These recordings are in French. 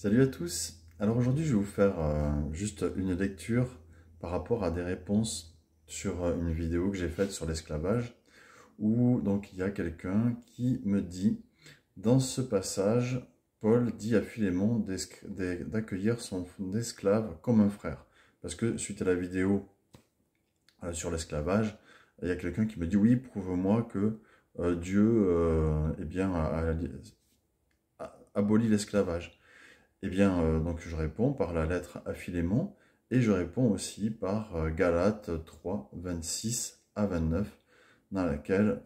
Salut à tous. Alors aujourd'hui, je vais vous faire juste une lecture par rapport à des réponses sur une vidéo que j'ai faite sur l'esclavage, où donc il y a quelqu'un qui me dit, dans ce passage, Paul dit à Philémon d'accueillir son esclave comme un frère. Parce que suite à la vidéo sur l'esclavage, il y a quelqu'un qui me dit, oui, prouve-moi que Dieu eh bien, a aboli l'esclavage. Eh bien, donc je réponds par la lettre à Philémon et je réponds aussi par Galates 3, 26 à 29, dans laquelle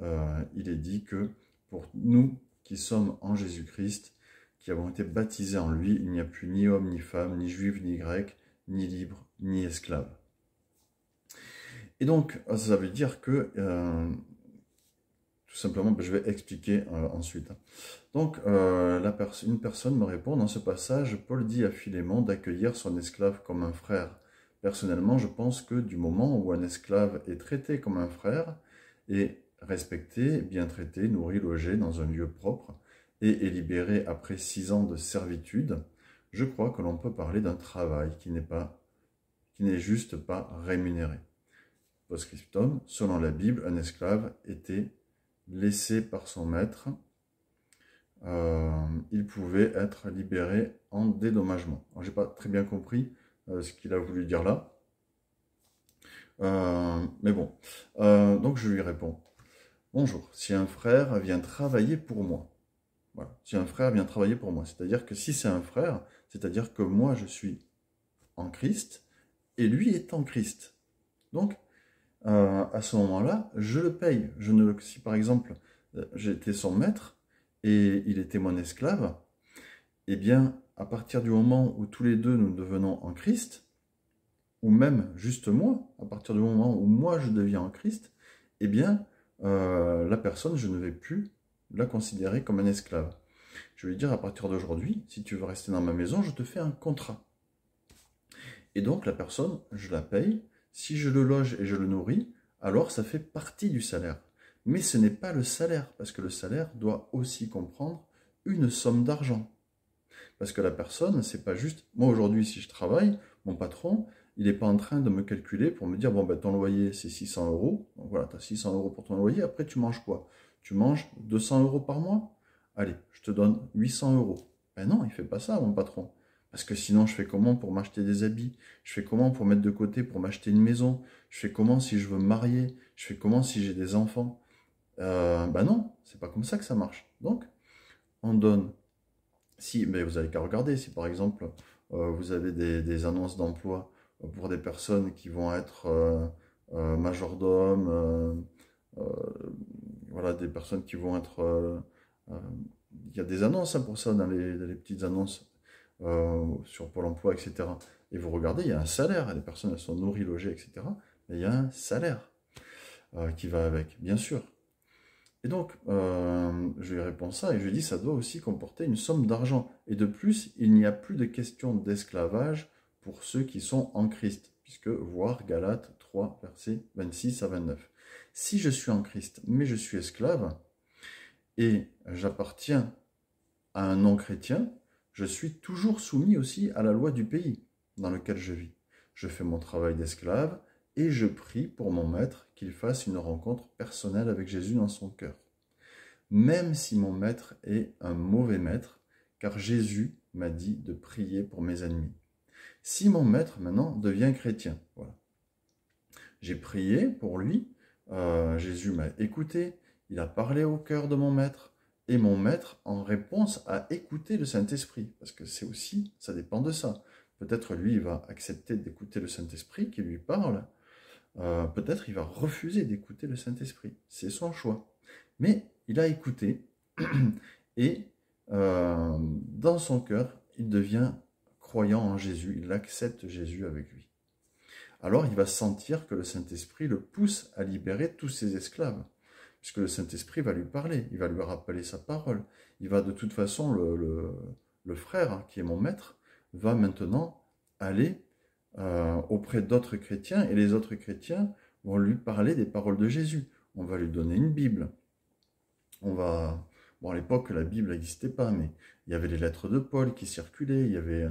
il est dit que pour nous qui sommes en Jésus-Christ, qui avons été baptisés en lui, il n'y a plus ni homme, ni femme, ni juif, ni grec, ni libre, ni esclave. Et donc, ça veut dire que tout simplement, je vais expliquer ensuite. Donc, une personne me répond, dans ce passage, Paul dit à Philémon d'accueillir son esclave comme un frère. Personnellement, je pense que du moment où un esclave est traité comme un frère, est respecté, bien traité, nourri, logé dans un lieu propre, et est libéré après 6 ans de servitude, je crois que l'on peut parler d'un travail qui n'est juste pas rémunéré. Post-scriptum, selon la Bible, un esclave était laissé par son maître, il pouvait être libéré en dédommagement. Je n'ai pas très bien compris ce qu'il a voulu dire là. Mais bon, donc je lui réponds. Bonjour, si un frère vient travailler pour moi, voilà, si un frère vient travailler pour moi, c'est-à-dire que si c'est un frère, c'est-à-dire que moi je suis en Christ et lui est en Christ. Donc, à ce moment-là, je le paye. Si par exemple, j'étais son maître et il était mon esclave, eh bien, à partir du moment où tous les deux nous devenons en Christ, ou même juste moi, à partir du moment où moi je deviens en Christ, eh bien, la personne, je ne vais plus la considérer comme un esclave. Je vais lui dire, à partir d'aujourd'hui, si tu veux rester dans ma maison, je te fais un contrat. Et donc, la personne, je la paye. Si je le loge et je le nourris, alors ça fait partie du salaire. Mais ce n'est pas le salaire, parce que le salaire doit aussi comprendre une somme d'argent. Parce que la personne, c'est pas juste... Moi, aujourd'hui, si je travaille, mon patron, il n'est pas en train de me calculer pour me dire, bon, ben, ton loyer, c'est 600 euros. Donc voilà, tu as 600 euros pour ton loyer. Après, tu manges quoi? Tu manges 200 euros par mois? Allez, je te donne 800 euros. Ben non, il fait pas ça, mon patron. Parce que sinon, je fais comment pour m'acheter des habits? Je fais comment pour mettre de côté pour m'acheter une maison? Je fais comment si je veux me marier? Je fais comment si j'ai des enfants? Ben non, c'est pas comme ça que ça marche. Donc, on donne... Si, mais vous n'avez qu'à regarder, si par exemple, vous avez des annonces d'emploi pour des personnes qui vont être majordomes, voilà, des personnes qui vont être... il y a des annonces hein, pour ça, dans les petites annonces sur Pôle emploi, etc. Et vous regardez, il y a un salaire, les personnes elles sont nourries, logées, etc. Mais il y a un salaire qui va avec, bien sûr. Et donc, je lui réponds ça et je lui dis ça doit aussi comporter une somme d'argent. Et de plus, il n'y a plus de question d'esclavage pour ceux qui sont en Christ, puisque voir Galates 3, versets 26 à 29. Si je suis en Christ, mais je suis esclave, et j'appartiens à un non-chrétien, je suis toujours soumis aussi à la loi du pays dans lequel je vis. Je fais mon travail d'esclave, et je prie pour mon maître qu'il fasse une rencontre personnelle avec Jésus dans son cœur. Même si mon maître est un mauvais maître, car Jésus m'a dit de prier pour mes ennemis. Si mon maître maintenant devient chrétien, voilà. J'ai prié pour lui, Jésus m'a écouté, il a parlé au cœur de mon maître, et mon maître, en réponse, a écouté le Saint-Esprit, parce que c'est aussi, ça dépend de ça. Peut-être lui, il va accepter d'écouter le Saint-Esprit qui lui parle, peut-être il va refuser d'écouter le Saint-Esprit. C'est son choix. Mais il a écouté et dans son cœur, il devient croyant en Jésus. Il accepte Jésus avec lui. Alors il va sentir que le Saint-Esprit le pousse à libérer tous ses esclaves. Puisque le Saint-Esprit va lui parler, il va lui rappeler sa parole. Il va de toute façon, le frère, hein, qui est mon maître, va maintenant aller auprès d'autres chrétiens, et les autres chrétiens vont lui parler des paroles de Jésus. On va lui donner une Bible. On va Bon, à l'époque, la Bible n'existait pas, mais il y avait les lettres de Paul qui circulaient, il y avait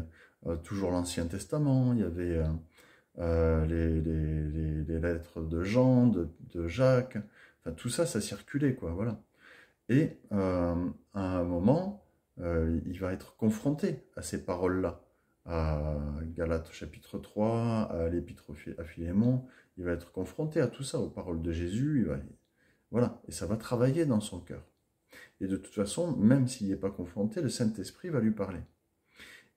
toujours l'Ancien Testament, il y avait les lettres de Jean, de Jacques, enfin tout ça, ça circulait, quoi, voilà. Et à un moment, il va être confronté à ces paroles-là, à Galates chapitre 3, à l'épître à Philémon, il va être confronté à tout ça, aux paroles de Jésus, voilà, et ça va travailler dans son cœur. Et de toute façon, même s'il n'y est pas confronté, le Saint-Esprit va lui parler.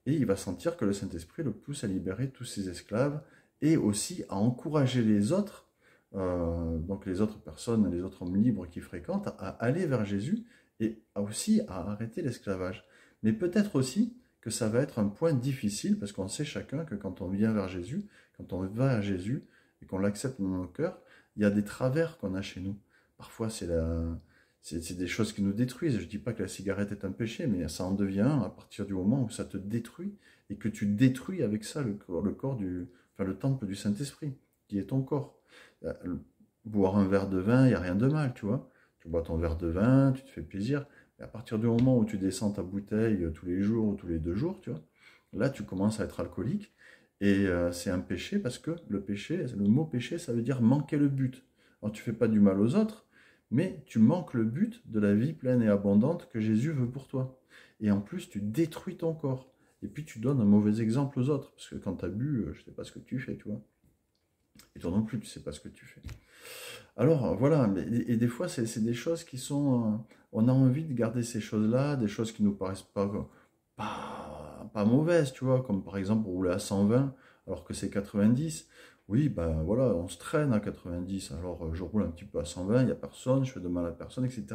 Et il va sentir que le Saint-Esprit le pousse à libérer tous ses esclaves et aussi à encourager les autres, donc les autres personnes, les autres hommes libres qui fréquentent, à aller vers Jésus et aussi à arrêter l'esclavage. Mais peut-être aussi que ça va être un point difficile parce qu'on sait chacun que quand on vient vers Jésus, quand on va à Jésus et qu'on l'accepte dans nos cœurs, il y a des travers qu'on a chez nous. Parfois, c'est des choses qui nous détruisent. Je ne dis pas que la cigarette est un péché, mais ça en devient un à partir du moment où ça te détruit et que tu détruis avec ça le temple du Saint-Esprit, qui est ton corps. Boire un verre de vin, il n'y a rien de mal, tu vois. Tu bois ton verre de vin, tu te fais plaisir. Mais à partir du moment où tu descends ta bouteille tous les jours ou tous les 2 jours, tu vois, là tu commences à être alcoolique. Et c'est un péché parce que le mot péché, ça veut dire manquer le but. Alors tu fais pas du mal aux autres, mais tu manques le but de la vie pleine et abondante que Jésus veut pour toi. Et en plus, tu détruis ton corps. Et puis tu donnes un mauvais exemple aux autres. Parce que quand tu as bu, je ne sais pas ce que tu fais, tu vois. Et toi non plus, tu ne sais pas ce que tu fais. Alors voilà, et des fois, c'est des choses qui sont... on a envie de garder ces choses-là, des choses qui nous paraissent pas mauvaises, tu vois, comme par exemple rouler à 120 alors que c'est 90. Oui, ben voilà, on se traîne à 90, alors je roule un petit peu à 120, il n'y a personne, je fais de mal à personne, etc.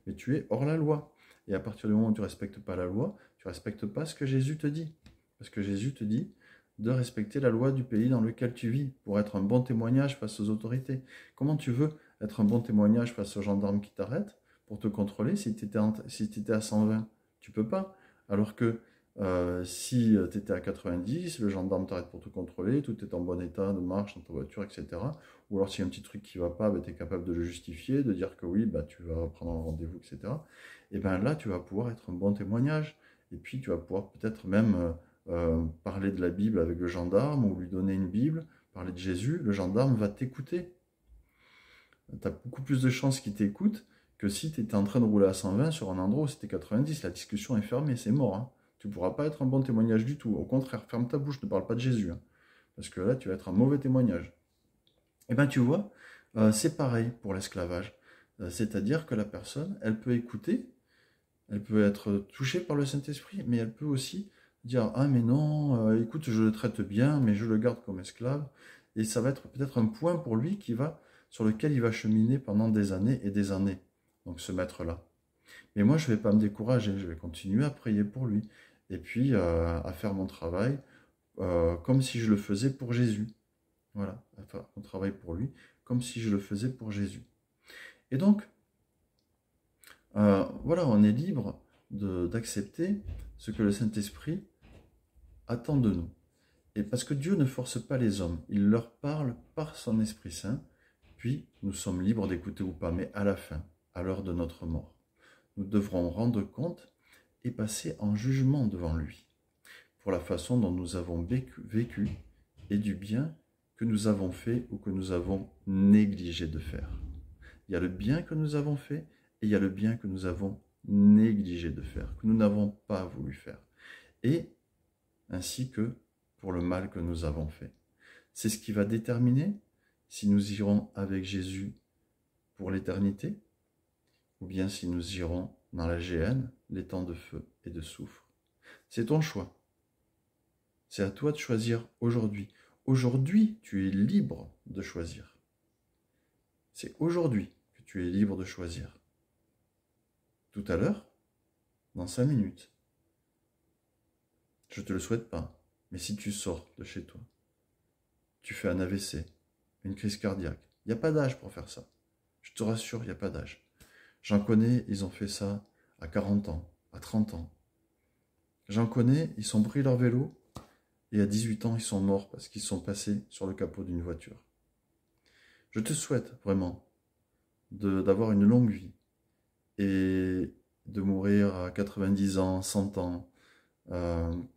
Mais tu es hors la loi. Et à partir du moment où tu ne respectes pas la loi, tu ne respectes pas ce que Jésus te dit. Parce que Jésus te dit de respecter la loi du pays dans lequel tu vis pour être un bon témoignage face aux autorités. Comment tu veux être un bon témoignage face aux gendarmes qui t'arrêtent pour te contrôler si tu étais à 120? Tu peux pas. Alors que si tu étais à 90, le gendarme t'arrête pour te contrôler, tout est en bon état de marche dans ta voiture, etc. Ou alors s'il y a un petit truc qui ne va pas, tu es capable de le justifier, de dire que oui, tu vas prendre un rendez-vous, etc. Et bien là, tu vas pouvoir être un bon témoignage. Et puis tu vas pouvoir peut-être même parler de la Bible avec le gendarme ou lui donner une Bible, parler de Jésus, le gendarme va t'écouter. Tu as beaucoup plus de chances qu'il t'écoute que si tu étais en train de rouler à 120 sur un endroit où c'était 90. La discussion est fermée, c'est mort. Hein. Tu ne pourras pas être un bon témoignage du tout. Au contraire, ferme ta bouche, ne parle pas de Jésus. Hein. Parce que là, tu vas être un mauvais témoignage. Et bien, tu vois, c'est pareil pour l'esclavage. C'est-à-dire que la personne, elle peut écouter, elle peut être touchée par le Saint-Esprit, mais elle peut aussi dire « Ah mais non, écoute, je le traite bien, mais je le garde comme esclave. » Et ça va être peut-être un point pour lui sur lequel il va cheminer pendant des années et des années. Donc ce maître-là. Mais moi, je ne vais pas me décourager, je vais continuer à prier pour lui. Et puis à faire mon travail comme si je le faisais pour Jésus. Voilà, à faire mon travail pour lui, comme si je le faisais pour Jésus. Et donc, voilà, on est libre d'accepter ce que le Saint-Esprit attend de nous. Et parce que Dieu ne force pas les hommes, il leur parle par son Esprit Saint, puis nous sommes libres d'écouter ou pas, mais à la fin, à l'heure de notre mort, nous devrons rendre compte et passer en jugement devant lui, pour la façon dont nous avons vécu et du bien que nous avons fait ou que nous avons négligé de faire. Il y a le bien que nous avons fait et il y a le bien que nous avons négligé de faire, que nous n'avons pas voulu faire. Et ainsi que pour le mal que nous avons fait. C'est ce qui va déterminer si nous irons avec Jésus pour l'éternité ou bien si nous irons dans la géhenne, les temps de feu et de soufre. C'est ton choix. C'est à toi de choisir aujourd'hui. Aujourd'hui, tu es libre de choisir. C'est aujourd'hui que tu es libre de choisir. Tout à l'heure, dans 5 minutes. Je ne te le souhaite pas, mais si tu sors de chez toi, tu fais un AVC, une crise cardiaque, il n'y a pas d'âge pour faire ça. Je te rassure, il n'y a pas d'âge. J'en connais, ils ont fait ça à 40 ans, à 30 ans. J'en connais, ils sont pris leur vélo et à 18 ans, ils sont morts parce qu'ils sont passés sur le capot d'une voiture. Je te souhaite vraiment d'avoir une longue vie et de mourir à 90 ans, 100 ans,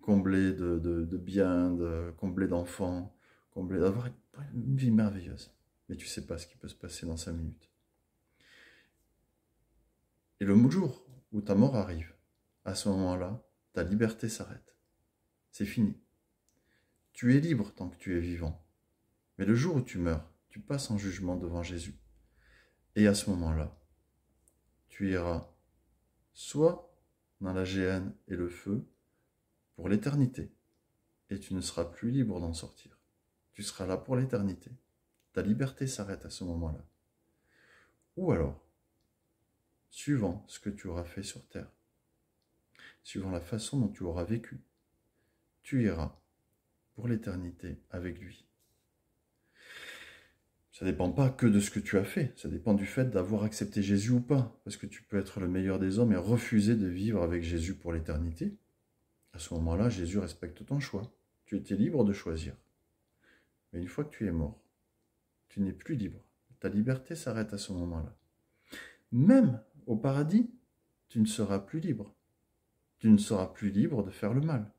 comblé de biens, comblé d'enfants, comblé d'avoir une vie merveilleuse. Mais tu ne sais pas ce qui peut se passer dans 5 minutes. Et le jour où ta mort arrive, à ce moment-là, ta liberté s'arrête. C'est fini. Tu es libre tant que tu es vivant. Mais le jour où tu meurs, tu passes en jugement devant Jésus. Et à ce moment-là, tu iras soit dans la géhenne et le feu pour l'éternité, et tu ne seras plus libre d'en sortir. Tu seras là pour l'éternité. Ta liberté s'arrête à ce moment-là. Ou alors, suivant ce que tu auras fait sur terre, suivant la façon dont tu auras vécu, tu iras pour l'éternité avec lui. Ça ne dépend pas que de ce que tu as fait, ça dépend du fait d'avoir accepté Jésus ou pas. Parce que tu peux être le meilleur des hommes et refuser de vivre avec Jésus pour l'éternité. À ce moment-là, Jésus respecte ton choix. Tu étais libre de choisir. Mais une fois que tu es mort, tu n'es plus libre. Ta liberté s'arrête à ce moment-là. Même au paradis, tu ne seras plus libre. Tu ne seras plus libre de faire le mal.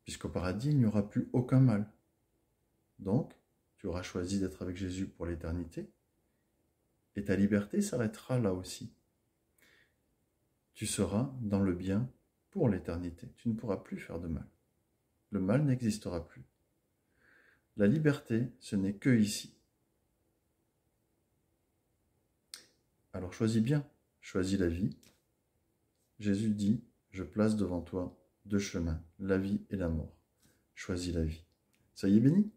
Puisqu'au paradis, il n'y aura plus aucun mal. Donc, tu auras choisi d'être avec Jésus pour l'éternité, et ta liberté s'arrêtera là aussi. Tu seras dans le bien pour l'éternité. Tu ne pourras plus faire de mal. Le mal n'existera plus. La liberté, ce n'est que ici. Alors choisis bien, choisis la vie. Jésus dit, je place devant toi 2 chemins, la vie et la mort. Choisis la vie. Soyez bénis.